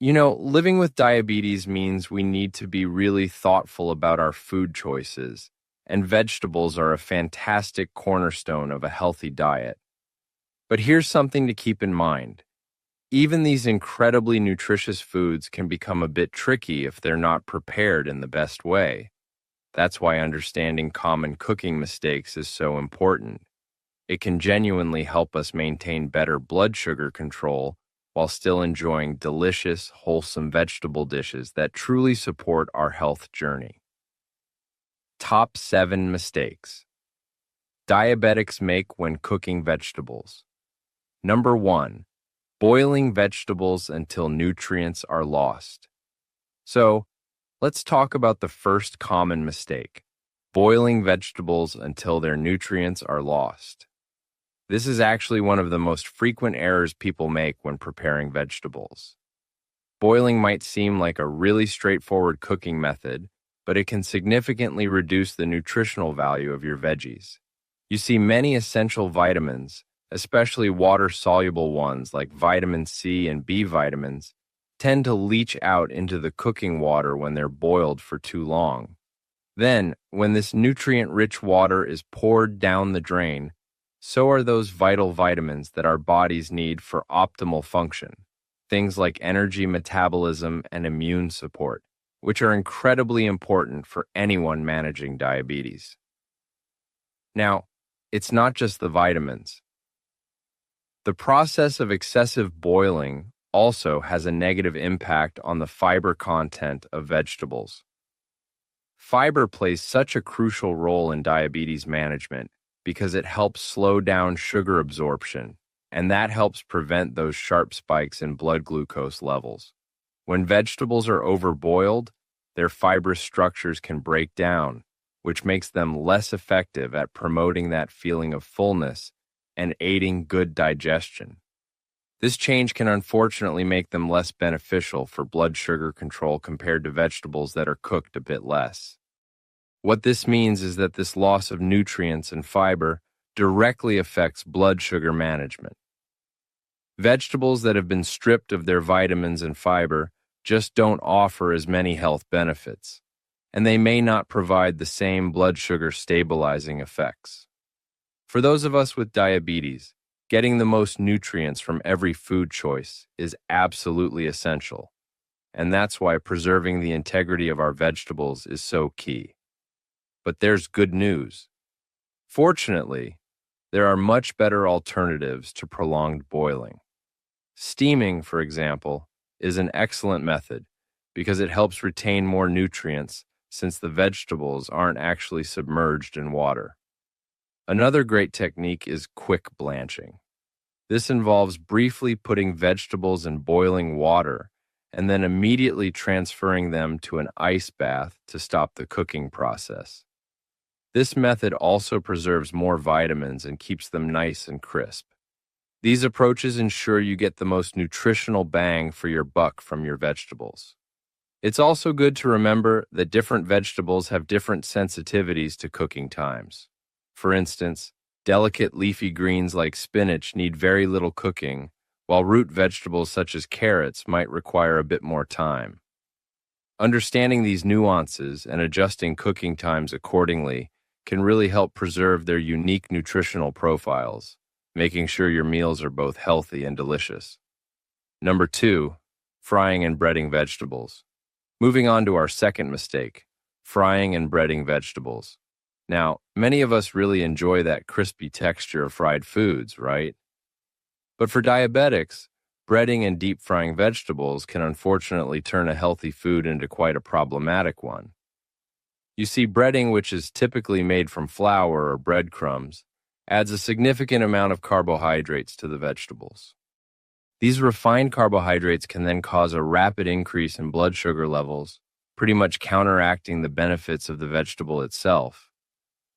Living with diabetes means we need to be really thoughtful about our food choices, and vegetables are a fantastic cornerstone of a healthy diet. But here's something to keep in mind. Even these incredibly nutritious foods can become a bit tricky if they're not prepared in the best way. That's why understanding common cooking mistakes is so important. It can genuinely help us maintain better blood sugar control while still enjoying delicious, wholesome vegetable dishes that truly support our health journey. Top 7 mistakes diabetics make when cooking vegetables. Number 1, boiling vegetables until nutrients are lost. So, let's talk about the first common mistake, boiling vegetables until their nutrients are lost. This is actually one of the most frequent errors people make when preparing vegetables. Boiling might seem like a really straightforward cooking method, but it can significantly reduce the nutritional value of your veggies. You see, many essential vitamins, especially water-soluble ones like vitamin C and B vitamins, tend to leach out into the cooking water when they're boiled for too long. Then, when this nutrient-rich water is poured down the drain, so are those vital vitamins that our bodies need for optimal function, things like energy metabolism and immune support, which are incredibly important for anyone managing diabetes. Now, it's not just the vitamins. The process of excessive boiling also has a negative impact on the fiber content of vegetables. Fiber plays such a crucial role in diabetes management because it helps slow down sugar absorption, and that helps prevent those sharp spikes in blood glucose levels. When vegetables are overboiled, their fibrous structures can break down, which makes them less effective at promoting that feeling of fullness and aiding good digestion. This change can unfortunately make them less beneficial for blood sugar control compared to vegetables that are cooked a bit less. What this means is that this loss of nutrients and fiber directly affects blood sugar management. Vegetables that have been stripped of their vitamins and fiber just don't offer as many health benefits, and they may not provide the same blood sugar stabilizing effects. For those of us with diabetes, getting the most nutrients from every food choice is absolutely essential, and that's why preserving the integrity of our vegetables is so key. But there's good news. Fortunately, there are much better alternatives to prolonged boiling. Steaming, for example, is an excellent method because it helps retain more nutrients since the vegetables aren't actually submerged in water. Another great technique is quick blanching. This involves briefly putting vegetables in boiling water and then immediately transferring them to an ice bath to stop the cooking process. This method also preserves more vitamins and keeps them nice and crisp. These approaches ensure you get the most nutritional bang for your buck from your vegetables. It's also good to remember that different vegetables have different sensitivities to cooking times. For instance, delicate leafy greens like spinach need very little cooking, while root vegetables such as carrots might require a bit more time. Understanding these nuances and adjusting cooking times accordingly can really help preserve their unique nutritional profiles, making sure your meals are both healthy and delicious. Number 2, frying and breading vegetables. Moving on to our second mistake, frying and breading vegetables. Now, many of us really enjoy that crispy texture of fried foods, right? But for diabetics, breading and deep frying vegetables can unfortunately turn a healthy food into quite a problematic one. You see, breading, which is typically made from flour or breadcrumbs, adds a significant amount of carbohydrates to the vegetables. These refined carbohydrates can then cause a rapid increase in blood sugar levels, pretty much counteracting the benefits of the vegetable itself.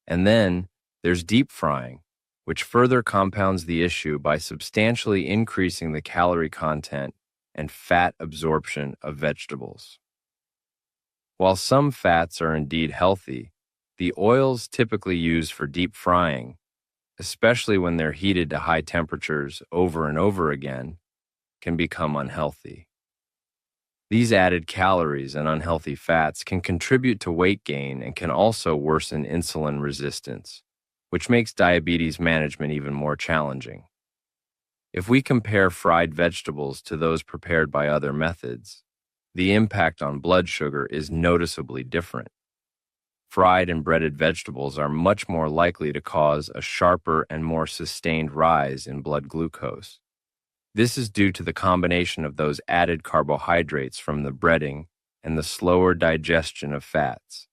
And then there's deep frying, which further compounds the issue by substantially increasing the calorie content and fat absorption of vegetables. While some fats are indeed healthy, the oils typically used for deep frying, especially when they're heated to high temperatures over and over again, can become unhealthy. These added calories and unhealthy fats can contribute to weight gain and can also worsen insulin resistance, which makes diabetes management even more challenging. If we compare fried vegetables to those prepared by other methods, the impact on blood sugar is noticeably different. Fried and breaded vegetables are much more likely to cause a sharper and more sustained rise in blood glucose. This is due to the combination of those added carbohydrates from the breading and the slower digestion of fats.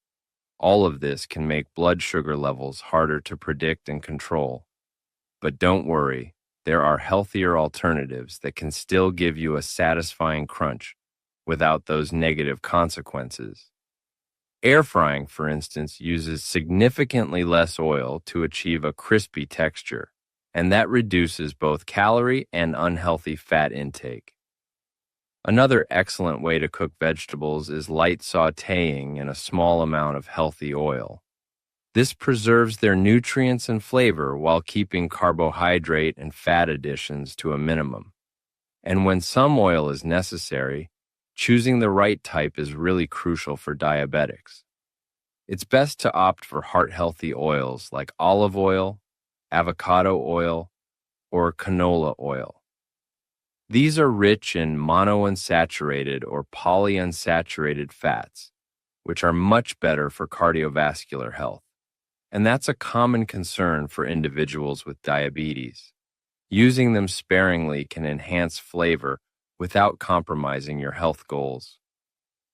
All of this can make blood sugar levels harder to predict and control. But don't worry, there are healthier alternatives that can still give you a satisfying crunch without those negative consequences. Air frying, for instance, uses significantly less oil to achieve a crispy texture, and that reduces both calorie and unhealthy fat intake. Another excellent way to cook vegetables is light sautéing in a small amount of healthy oil. This preserves their nutrients and flavor while keeping carbohydrate and fat additions to a minimum. And when some oil is necessary, choosing the right type is really crucial for diabetics. It's best to opt for heart-healthy oils like olive oil, avocado oil, or canola oil. These are rich in monounsaturated or polyunsaturated fats, which are much better for cardiovascular health. And that's a common concern for individuals with diabetes. Using them sparingly can enhance flavor without compromising your health goals.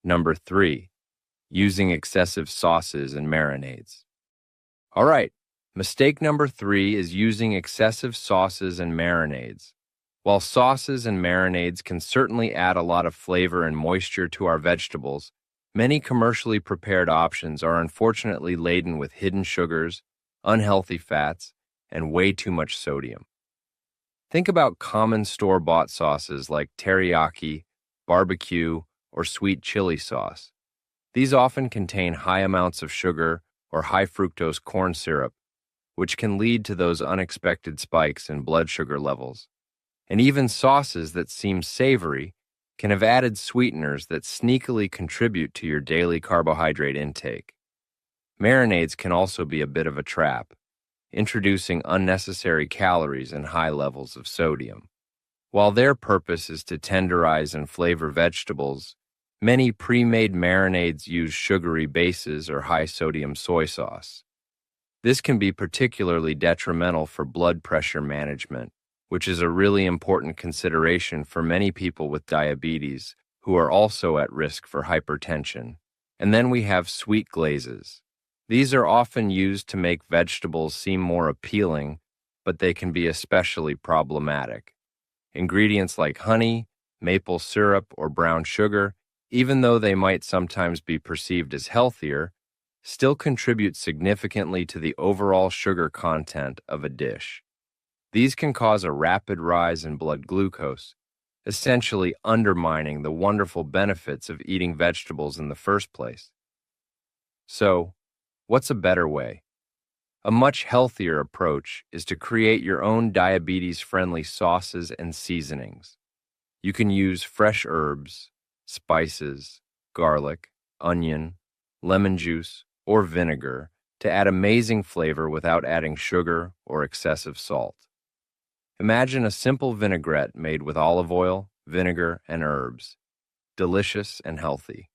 Number 3, using excessive sauces and marinades. All right, mistake number 3 is using excessive sauces and marinades. While sauces and marinades can certainly add a lot of flavor and moisture to our vegetables, many commercially prepared options are unfortunately laden with hidden sugars, unhealthy fats, and way too much sodium. Think about common store-bought sauces like teriyaki, barbecue, or sweet chili sauce. These often contain high amounts of sugar or high fructose corn syrup, which can lead to those unexpected spikes in blood sugar levels. And even sauces that seem savory can have added sweeteners that sneakily contribute to your daily carbohydrate intake. Marinades can also be a bit of a trap, introducing unnecessary calories and high levels of sodium. While their purpose is to tenderize and flavor vegetables, many pre-made marinades use sugary bases or high-sodium soy sauce. This can be particularly detrimental for blood pressure management, which is a really important consideration for many people with diabetes who are also at risk for hypertension. And then we have sweet glazes. These are often used to make vegetables seem more appealing, but they can be especially problematic. Ingredients like honey, maple syrup, or brown sugar, even though they might sometimes be perceived as healthier, still contribute significantly to the overall sugar content of a dish. These can cause a rapid rise in blood glucose, essentially undermining the wonderful benefits of eating vegetables in the first place. So, what's a better way? A much healthier approach is to create your own diabetes-friendly sauces and seasonings. You can use fresh herbs, spices, garlic, onion, lemon juice, or vinegar to add amazing flavor without adding sugar or excessive salt. Imagine a simple vinaigrette made with olive oil, vinegar, and herbs. Delicious and healthy.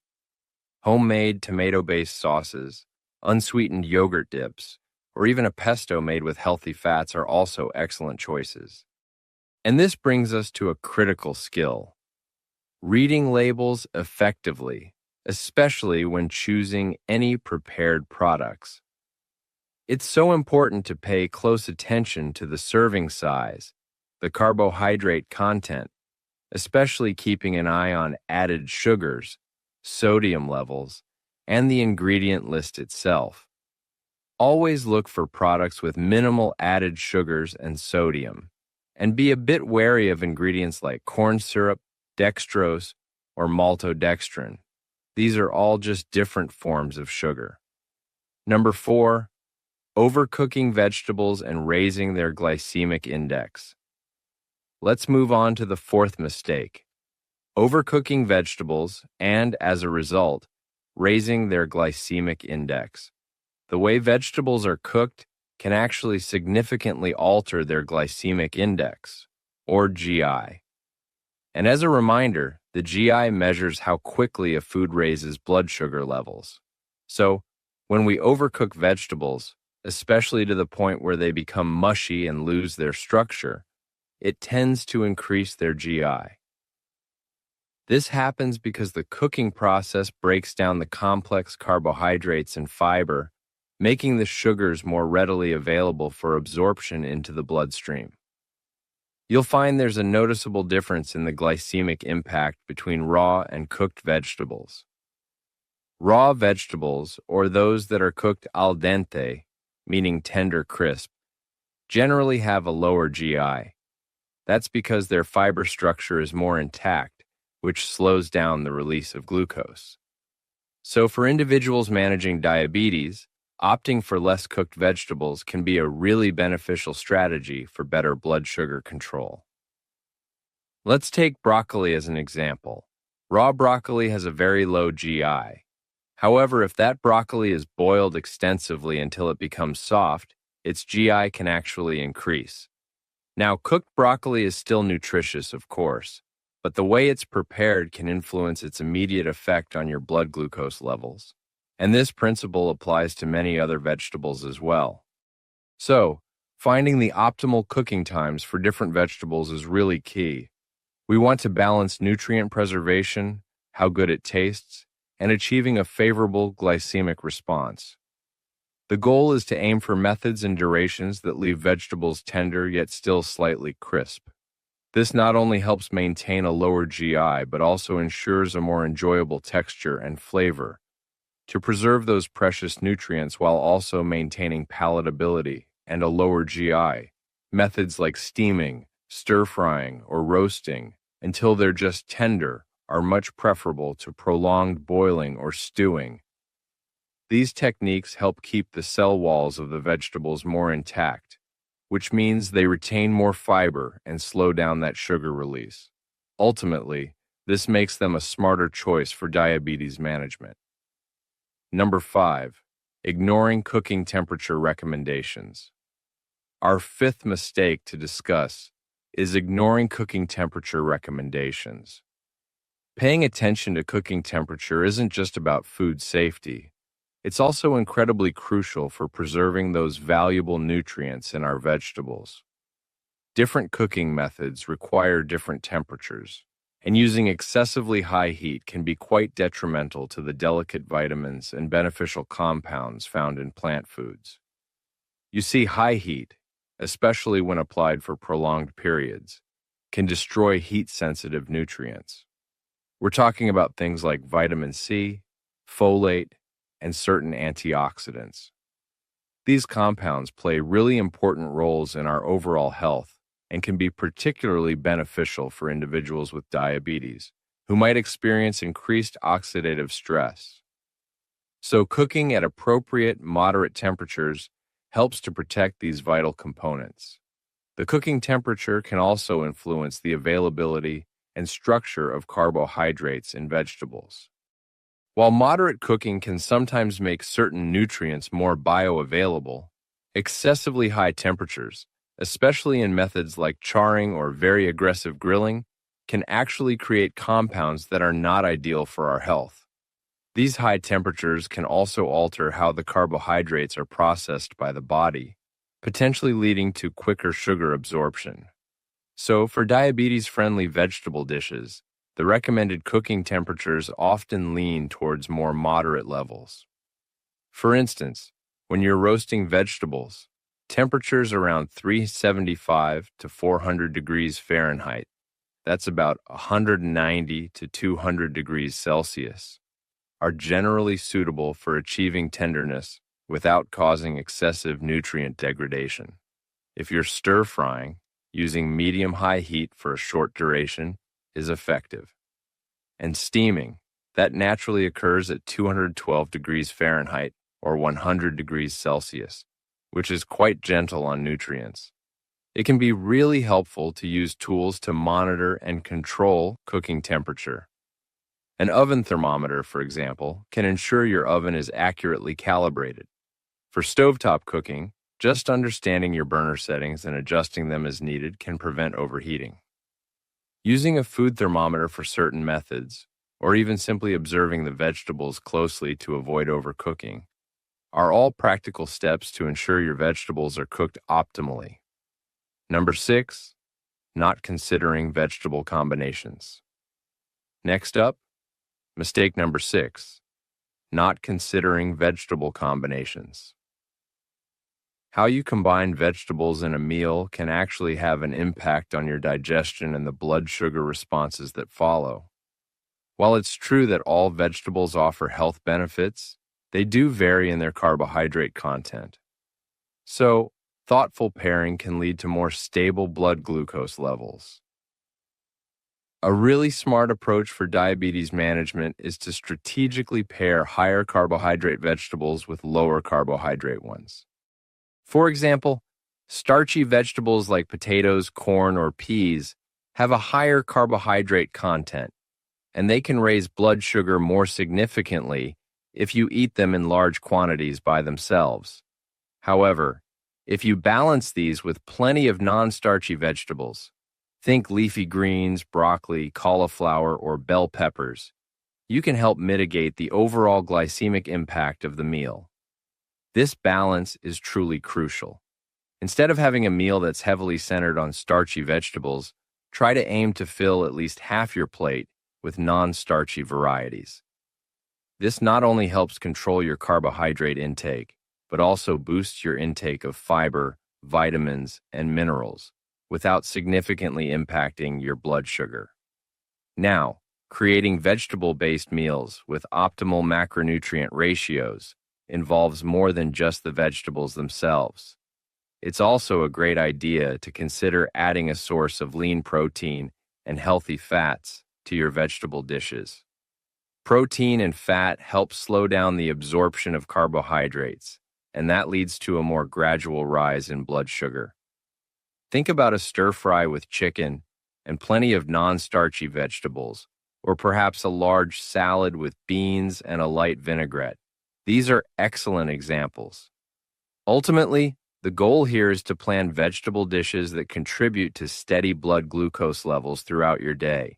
Homemade tomato-based sauces, unsweetened yogurt dips, or even a pesto made with healthy fats are also excellent choices. And this brings us to a critical skill: reading labels effectively, especially when choosing any prepared products. It's so important to pay close attention to the serving size, the carbohydrate content, especially keeping an eye on added sugars, sodium levels, and the ingredient list itself. Always look for products with minimal added sugars and sodium, and be a bit wary of ingredients like corn syrup, dextrose, or maltodextrin. These are all just different forms of sugar. Number 4, overcooking vegetables and raising their glycemic index. Let's move on to the 4th mistake: overcooking vegetables, and, as a result, raising their glycemic index. The way vegetables are cooked can actually significantly alter their glycemic index, or GI. And as a reminder, the GI measures how quickly a food raises blood sugar levels. So, when we overcook vegetables, especially to the point where they become mushy and lose their structure, it tends to increase their GI. This happens because the cooking process breaks down the complex carbohydrates and fiber, making the sugars more readily available for absorption into the bloodstream. You'll find there's a noticeable difference in the glycemic impact between raw and cooked vegetables. Raw vegetables, or those that are cooked al dente, meaning tender crisp, generally have a lower GI. That's because their fiber structure is more intact, which slows down the release of glucose. So for individuals managing diabetes, opting for less cooked vegetables can be a really beneficial strategy for better blood sugar control. Let's take broccoli as an example. Raw broccoli has a very low GI. However, if that broccoli is boiled extensively until it becomes soft, its GI can actually increase. Now, cooked broccoli is still nutritious, of course, but the way it's prepared can influence its immediate effect on your blood glucose levels. And this principle applies to many other vegetables as well. So, finding the optimal cooking times for different vegetables is really key. We want to balance nutrient preservation, how good it tastes, and achieving a favorable glycemic response. The goal is to aim for methods and durations that leave vegetables tender yet still slightly crisp. This not only helps maintain a lower GI, but also ensures a more enjoyable texture and flavor, to preserve those precious nutrients while also maintaining palatability and a lower GI. Methods like steaming, stir-frying, or roasting until they're just tender are much preferable to prolonged boiling or stewing. These techniques help keep the cell walls of the vegetables more intact, which means they retain more fiber and slow down that sugar release. Ultimately, this makes them a smarter choice for diabetes management. Number 5, ignoring cooking temperature recommendations. Our fifth mistake to discuss is ignoring cooking temperature recommendations. Paying attention to cooking temperature isn't just about food safety. It's also incredibly crucial for preserving those valuable nutrients in our vegetables. Different cooking methods require different temperatures, and using excessively high heat can be quite detrimental to the delicate vitamins and beneficial compounds found in plant foods. You see, high heat, especially when applied for prolonged periods, can destroy heat-sensitive nutrients. We're talking about things like vitamin C, folate, and certain antioxidants. These compounds play really important roles in our overall health and can be particularly beneficial for individuals with diabetes, who might experience increased oxidative stress. So cooking at appropriate, moderate temperatures helps to protect these vital components. The cooking temperature can also influence the availability and structure of carbohydrates in vegetables. While moderate cooking can sometimes make certain nutrients more bioavailable, excessively high temperatures, especially in methods like charring or very aggressive grilling, can actually create compounds that are not ideal for our health. These high temperatures can also alter how the carbohydrates are processed by the body, potentially leading to quicker sugar absorption. So, for diabetes-friendly vegetable dishes, the recommended cooking temperatures often lean towards more moderate levels. For instance, when you're roasting vegetables, temperatures around 375 to 400 degrees Fahrenheit, that's about 190 to 200 degrees Celsius, are generally suitable for achieving tenderness without causing excessive nutrient degradation. If you're stir-frying, using medium-high heat for a short duration is effective. And steaming, that naturally occurs at 212 degrees Fahrenheit or 100 degrees Celsius, which is quite gentle on nutrients. It can be really helpful to use tools to monitor and control cooking temperature. An oven thermometer, for example, can ensure your oven is accurately calibrated. For stovetop cooking, just understanding your burner settings and adjusting them as needed can prevent overheating. Using a food thermometer for certain methods, or even simply observing the vegetables closely to avoid overcooking, are all practical steps to ensure your vegetables are cooked optimally. Number 6, not considering vegetable combinations. Next up, mistake number 6, not considering vegetable combinations. How you combine vegetables in a meal can actually have an impact on your digestion and the blood sugar responses that follow. While it's true that all vegetables offer health benefits, they do vary in their carbohydrate content. So, thoughtful pairing can lead to more stable blood glucose levels. A really smart approach for diabetes management is to strategically pair higher carbohydrate vegetables with lower carbohydrate ones. For example, starchy vegetables like potatoes, corn, or peas have a higher carbohydrate content, and they can raise blood sugar more significantly if you eat them in large quantities by themselves. However, if you balance these with plenty of non-starchy vegetables, think leafy greens, broccoli, cauliflower, or bell peppers, you can help mitigate the overall glycemic impact of the meal. This balance is truly crucial. Instead of having a meal that's heavily centered on starchy vegetables, try to aim to fill at least half your plate with non-starchy varieties. This not only helps control your carbohydrate intake, but also boosts your intake of fiber, vitamins, and minerals without significantly impacting your blood sugar. Now, creating vegetable-based meals with optimal macronutrient ratios involves more than just the vegetables themselves. It's also a great idea to consider adding a source of lean protein and healthy fats to your vegetable dishes. Protein and fat help slow down the absorption of carbohydrates, and that leads to a more gradual rise in blood sugar. Think about a stir-fry with chicken and plenty of non-starchy vegetables, or perhaps a large salad with beans and a light vinaigrette. These are excellent examples. Ultimately, the goal here is to plan vegetable dishes that contribute to steady blood glucose levels throughout your day.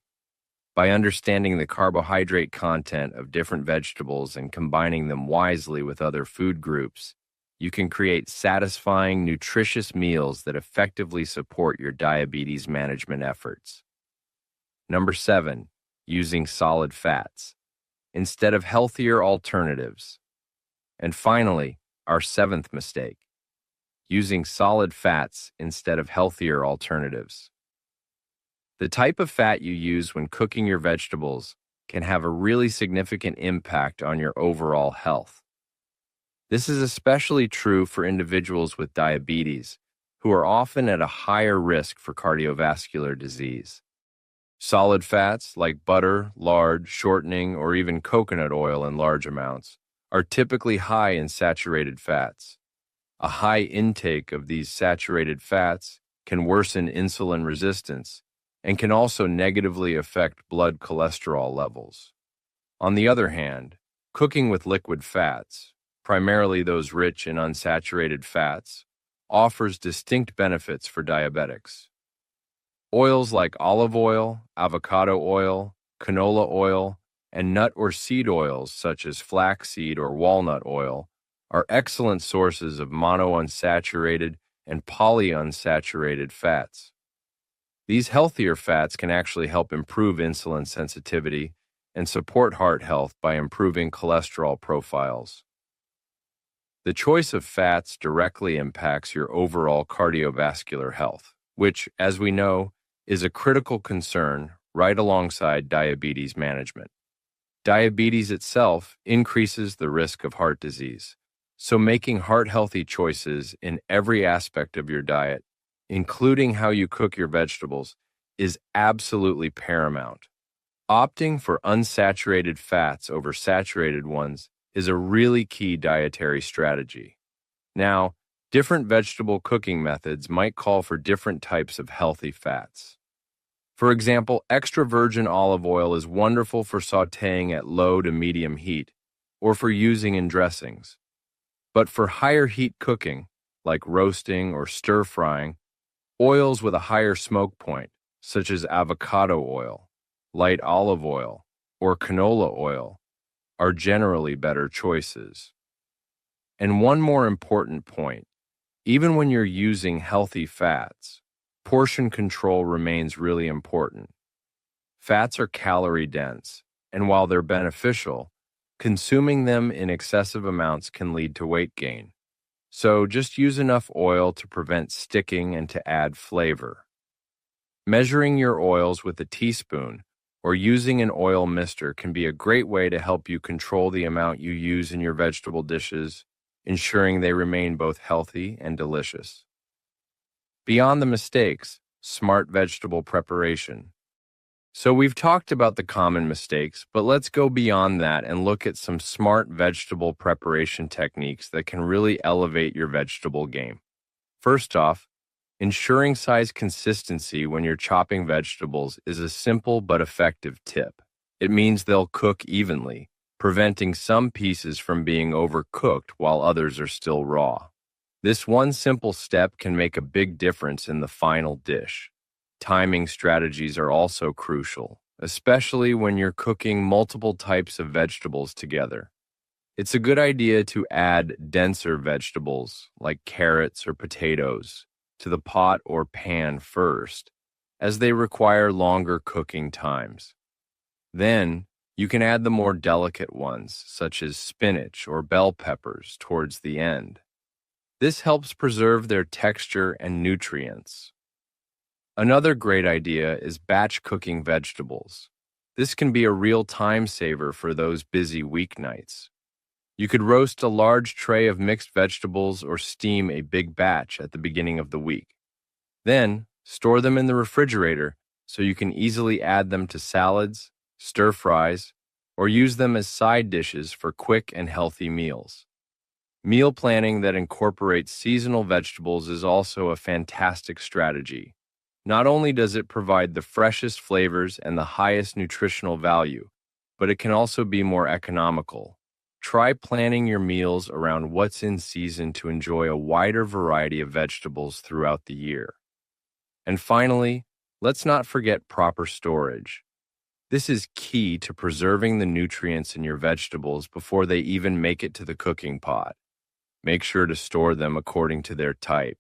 By understanding the carbohydrate content of different vegetables and combining them wisely with other food groups, you can create satisfying, nutritious meals that effectively support your diabetes management efforts. Number 7, using solid fats instead of healthier alternatives. And finally, our 7th mistake, using solid fats instead of healthier alternatives. The type of fat you use when cooking your vegetables can have a really significant impact on your overall health. This is especially true for individuals with diabetes, who are often at a higher risk for cardiovascular disease. Solid fats like butter, lard, shortening, or even coconut oil in large amounts are typically high in saturated fats. A high intake of these saturated fats can worsen insulin resistance and can also negatively affect blood cholesterol levels. On the other hand, cooking with liquid fats, primarily those rich in unsaturated fats, offers distinct benefits for diabetics. Oils like olive oil, avocado oil, canola oil, and nut or seed oils such as flaxseed or walnut oil are excellent sources of monounsaturated and polyunsaturated fats. These healthier fats can actually help improve insulin sensitivity and support heart health by improving cholesterol profiles. The choice of fats directly impacts your overall cardiovascular health, which, as we know, is a critical concern right alongside diabetes management. Diabetes itself increases the risk of heart disease, so making heart-healthy choices in every aspect of your diet, including how you cook your vegetables, is absolutely paramount. Opting for unsaturated fats over saturated ones is a really key dietary strategy. Now, Different vegetable cooking methods might call for different types of healthy fats. For example, extra virgin olive oil is wonderful for sautéing at low to medium heat, or for using in dressings. But for higher heat cooking, like roasting or stir-frying, oils with a higher smoke point, such as avocado oil, light olive oil, or canola oil, are generally better choices. And one more important point, even when you're using healthy fats, portion control remains really important. Fats are calorie dense, and while they're beneficial, consuming them in excessive amounts can lead to weight gain. So just use enough oil to prevent sticking and to add flavor. Measuring your oils with a teaspoon or using an oil mister can be a great way to help you control the amount you use in your vegetable dishes, ensuring they remain both healthy and delicious. Beyond the mistakes, smart vegetable preparation. So we've talked about the common mistakes, but let's go beyond that and look at some smart vegetable preparation techniques that can really elevate your vegetable game. First off, ensuring size consistency when you're chopping vegetables is a simple but effective tip. It means they'll cook evenly, preventing some pieces from being overcooked while others are still raw. This one simple step can make a big difference in the final dish. Timing strategies are also crucial, especially when you're cooking multiple types of vegetables together. It's a good idea to add denser vegetables, like carrots or potatoes, to the pot or pan first, as they require longer cooking times. Then, you can add the more delicate ones, such as spinach or bell peppers, towards the end. This helps preserve their texture and nutrients. Another great idea is batch cooking vegetables. This can be a real time saver for those busy weeknights. You could roast a large tray of mixed vegetables or steam a big batch at the beginning of the week. Then, store them in the refrigerator so you can easily add them to salads, stir-fries, or use them as side dishes for quick and healthy meals. Meal planning that incorporates seasonal vegetables is also a fantastic strategy. Not only does it provide the freshest flavors and the highest nutritional value, but it can also be more economical. Try planning your meals around what's in season to enjoy a wider variety of vegetables throughout the year. And finally, let's not forget proper storage. This is key to preserving the nutrients in your vegetables before they even make it to the cooking pot. Make sure to store them according to their type.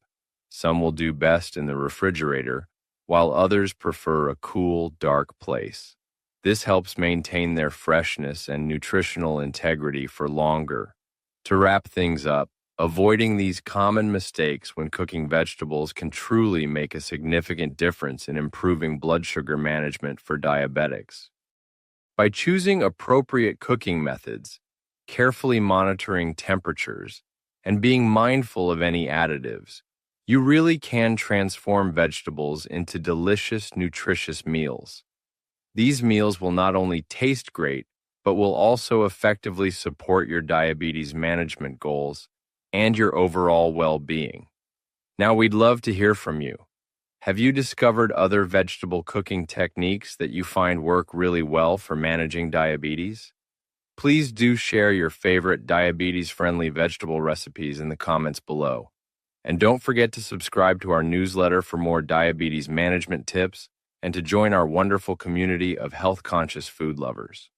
Some will do best in the refrigerator, while others prefer a cool, dark place. This helps maintain their freshness and nutritional integrity for longer. To wrap things up, avoiding these common mistakes when cooking vegetables can truly make a significant difference in improving blood sugar management for diabetics. By choosing appropriate cooking methods, carefully monitoring temperatures, and being mindful of any additives, you really can transform vegetables into delicious, nutritious meals. These meals will not only taste great, but will also effectively support your diabetes management goals and your overall well-being. Now, we'd love to hear from you. Have you discovered other vegetable cooking techniques that you find work really well for managing diabetes? Please do share your favorite diabetes-friendly vegetable recipes in the comments below. And don't forget to subscribe to our newsletter for more diabetes management tips and to join our wonderful community of health-conscious food lovers.